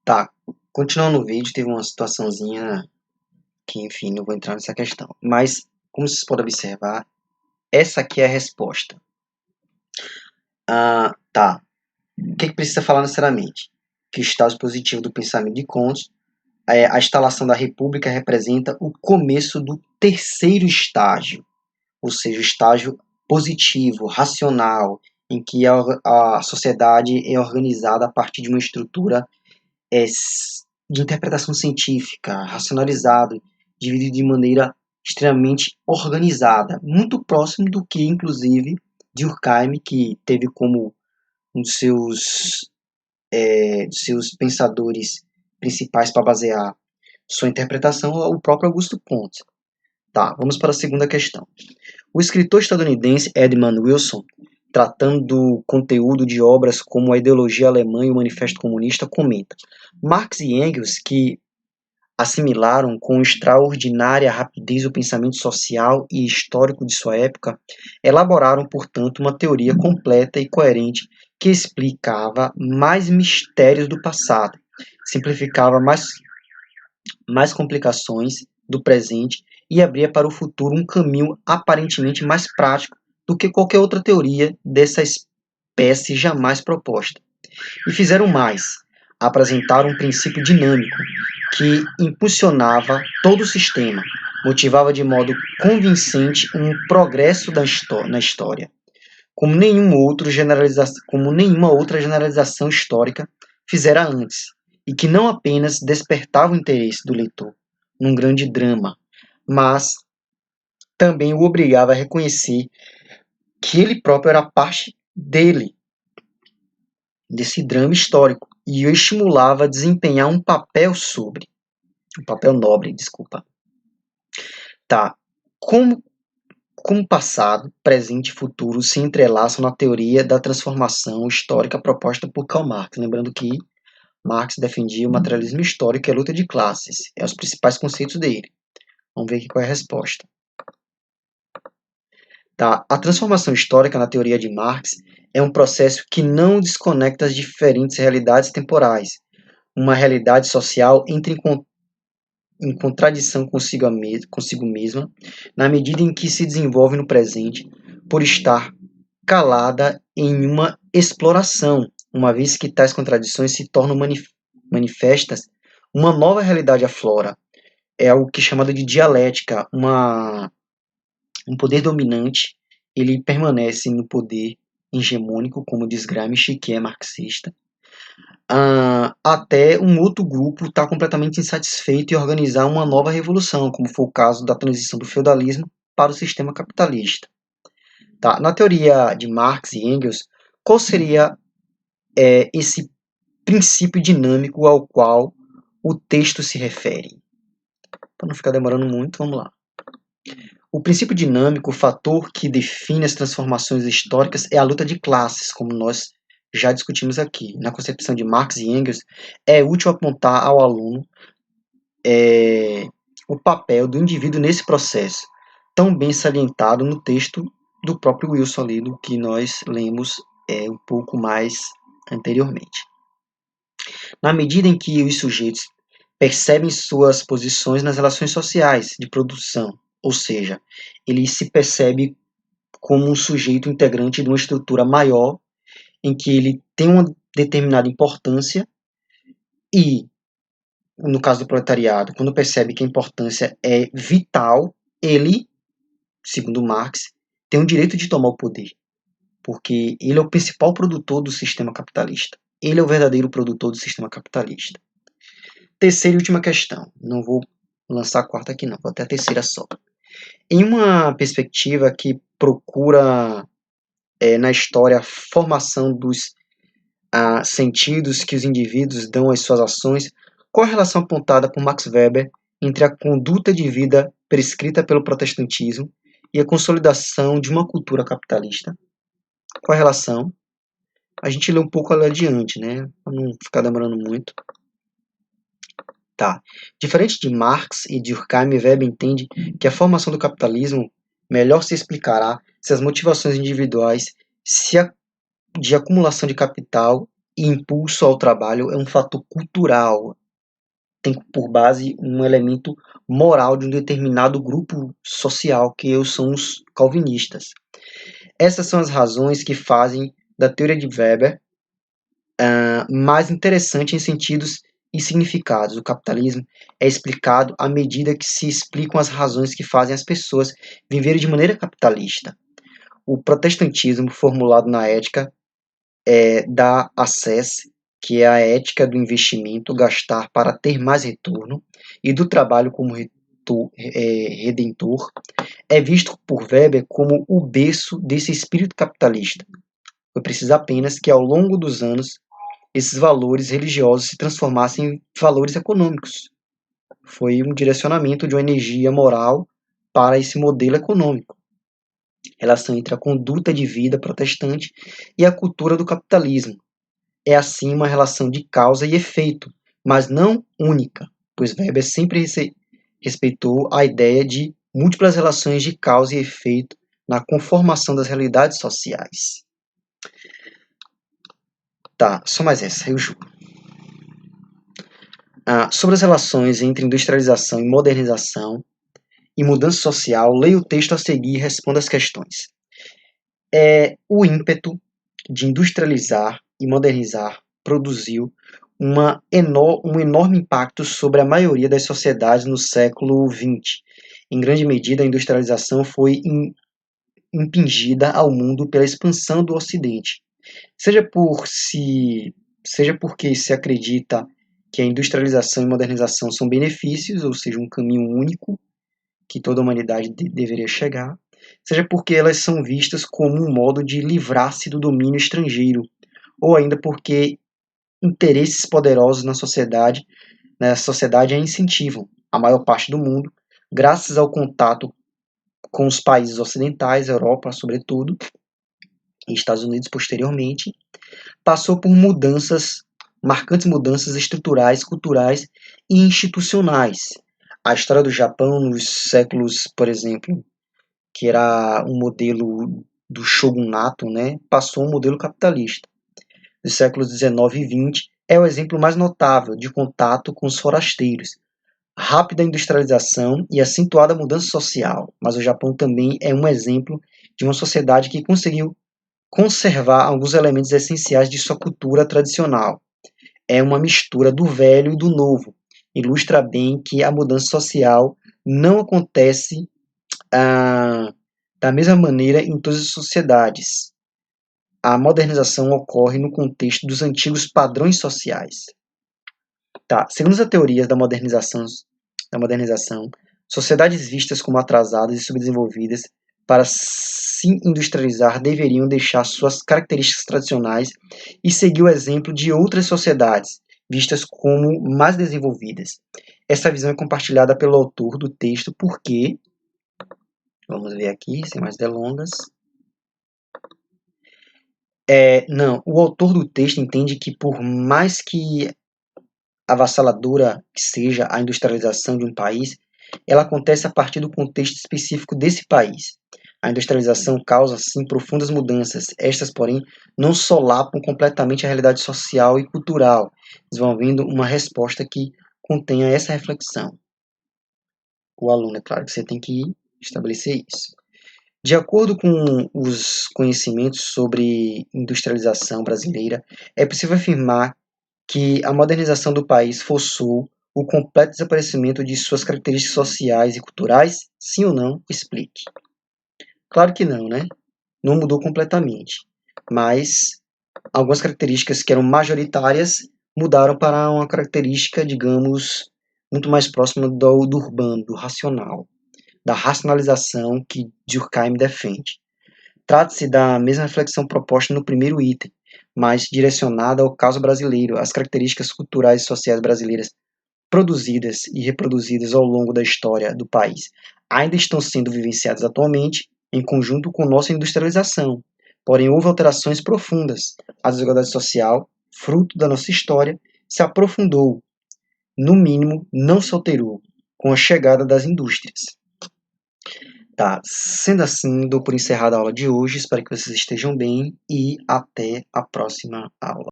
Tá, continuando o vídeo, teve uma situaçãozinha que, enfim, não vou entrar nessa questão. Mas, como vocês podem observar, essa aqui é a resposta. Tá. O que precisa falar necessariamente? Que o estágio positivo do pensamento de Kant, a instalação da república representa o começo do terceiro estágio, ou seja, o estágio positivo, racional, em que a sociedade é organizada a partir de uma estrutura de interpretação científica, racionalizado, dividido de maneira extremamente organizada, muito próximo do que, inclusive, Durkheim, que teve como um dos seus pensadores principais para basear sua interpretação, o próprio Augusto Comte. Tá, vamos para a segunda questão. O escritor estadunidense Edmund Wilson, tratando do conteúdo de obras como A Ideologia Alemã e o Manifesto Comunista, comenta: Marx e Engels, que assimilaram com extraordinária rapidez o pensamento social e histórico de sua época, elaboraram, portanto, uma teoria completa e coerente que explicava mais mistérios do passado, simplificava mais complicações do presente e abria para o futuro um caminho aparentemente mais prático do que qualquer outra teoria dessa espécie jamais proposta. E fizeram mais, apresentaram um princípio dinâmico que impulsionava todo o sistema, motivava de modo convincente um progresso na história, como nenhuma outra generalização histórica fizera antes, e que não apenas despertava o interesse do leitor num grande drama, mas também o obrigava a reconhecer que ele próprio era parte desse drama histórico, e o estimulava a desempenhar um papel nobre, desculpa. Tá. Como passado, presente e futuro se entrelaçam na teoria da transformação histórica proposta por Karl Marx. Lembrando que Marx defendia o materialismo histórico e a luta de classes. É os principais conceitos dele. Vamos ver aqui qual é a resposta. Tá. A transformação histórica na teoria de Marx é um processo que não desconecta as diferentes realidades temporais. Uma realidade social entra em contradição consigo mesma, na medida em que se desenvolve no presente, por estar calada em uma exploração, uma vez que tais contradições se tornam manifestas, uma nova realidade aflora. É algo que é chamado de dialética, um poder dominante, ele permanece no poder hegemônico, como diz Gramsci, que é marxista, até um outro grupo estar completamente insatisfeito e organizar uma nova revolução, como foi o caso da transição do feudalismo para o sistema capitalista. Tá? Na teoria de Marx e Engels, qual seria esse princípio dinâmico ao qual o texto se refere? Para não ficar demorando muito, vamos lá. O princípio dinâmico, o fator que define as transformações históricas, é a luta de classes, como nós já discutimos aqui. Na concepção de Marx e Engels, é útil apontar ao aluno o papel do indivíduo nesse processo, tão bem salientado no texto do próprio Wilson ali, do que nós lemos um pouco mais anteriormente. Na medida em que os sujeitos percebem suas posições nas relações sociais de produção, ou seja, ele se percebe como um sujeito integrante de uma estrutura maior, em que ele tem uma determinada importância e, no caso do proletariado, quando percebe que a importância é vital, ele, segundo Marx, tem o direito de tomar o poder, porque ele é o principal produtor do sistema capitalista. Ele é o verdadeiro produtor do sistema capitalista. Terceira e última questão. Não vou lançar a quarta aqui não, vou até a terceira só. Em uma perspectiva que procura na história a formação dos sentidos que os indivíduos dão às suas ações, qual a relação apontada por Max Weber entre a conduta de vida prescrita pelo protestantismo e a consolidação de uma cultura capitalista? Qual a relação? A gente lê um pouco ali adiante, né? Para não ficar demorando muito. Tá. Diferente de Marx e Durkheim, Weber entende que a formação do capitalismo melhor se explicará se as motivações individuais de acumulação de capital e impulso ao trabalho é um fator cultural, tem por base um elemento moral de um determinado grupo social, que são os calvinistas. Essas são as razões que fazem da teoria de Weber mais interessante em sentidos e significados. O capitalismo é explicado à medida que se explicam as razões que fazem as pessoas viverem de maneira capitalista. O protestantismo, formulado na ética da Acess, que é a ética do investimento, gastar para ter mais retorno, e do trabalho como redentor, é visto por Weber como o berço desse espírito capitalista. Foi preciso apenas que, ao longo dos anos, esses valores religiosos se transformassem em valores econômicos. Foi um direcionamento de uma energia moral para esse modelo econômico. Relação entre a conduta de vida protestante e a cultura do capitalismo. É assim uma relação de causa e efeito, mas não única, pois Weber sempre respeitou a ideia de múltiplas relações de causa e efeito na conformação das realidades sociais. Tá, só mais essa, eu juro. Sobre as relações entre industrialização e modernização e mudança social, leia o texto a seguir e responda as questões. O ímpeto de industrializar e modernizar produziu um enorme impacto sobre a maioria das sociedades no século XX. Em grande medida, a industrialização foi impingida ao mundo pela expansão do Ocidente, seja porque se acredita que a industrialização e modernização são benefícios, ou seja, um caminho único que toda a humanidade deveria chegar, seja porque elas são vistas como um modo de livrar-se do domínio estrangeiro, ou ainda porque interesses poderosos na sociedade a incentivam. A maior parte do mundo, graças ao contato com os países ocidentais, Europa sobretudo, e Estados Unidos posteriormente, passou por marcantes mudanças estruturais, culturais e institucionais. A história do Japão nos séculos, por exemplo, que era um modelo do shogunato, né, passou um modelo capitalista. Dos séculos 19 e 20 é o exemplo mais notável de contato com os forasteiros, rápida industrialização e acentuada mudança social, mas o Japão também é um exemplo de uma sociedade que conseguiu conservar alguns elementos essenciais de sua cultura tradicional. É uma mistura do velho e do novo. Ilustra bem que a mudança social não acontece da mesma maneira em todas as sociedades. A modernização ocorre no contexto dos antigos padrões sociais. Segundo as teorias da modernização, sociedades vistas como atrasadas e subdesenvolvidas para se industrializar deveriam deixar suas características tradicionais e seguir o exemplo de outras sociedades vistas como mais desenvolvidas. Essa visão é compartilhada pelo autor do texto porque, vamos ver aqui, sem mais delongas, o autor do texto entende que por mais que avassaladora que seja a industrialização de um país, ela acontece a partir do contexto específico desse país. A industrialização causa, sim, profundas mudanças. Estas, porém, não solapam completamente a realidade social e cultural, desenvolvendo uma resposta que contenha essa reflexão. O aluno, é claro que você tem que estabelecer isso. De acordo com os conhecimentos sobre industrialização brasileira, é possível afirmar que a modernização do país forçou o completo desaparecimento de suas características sociais e culturais? Sim ou não? Explique. Claro que não, né? Não mudou completamente. Mas algumas características que eram majoritárias mudaram para uma característica, digamos, muito mais próxima do urbano, do racional, da racionalização que Durkheim defende. Trata-se da mesma reflexão proposta no primeiro item, mas direcionada ao caso brasileiro. As características culturais e sociais brasileiras produzidas e reproduzidas ao longo da história do país ainda estão sendo vivenciadas atualmente em conjunto com nossa industrialização. Porém, houve alterações profundas. A desigualdade social, fruto da nossa história, se aprofundou. No mínimo, não se alterou com a chegada das indústrias. Sendo assim, dou por encerrada a aula de hoje. Espero que vocês estejam bem e até a próxima aula.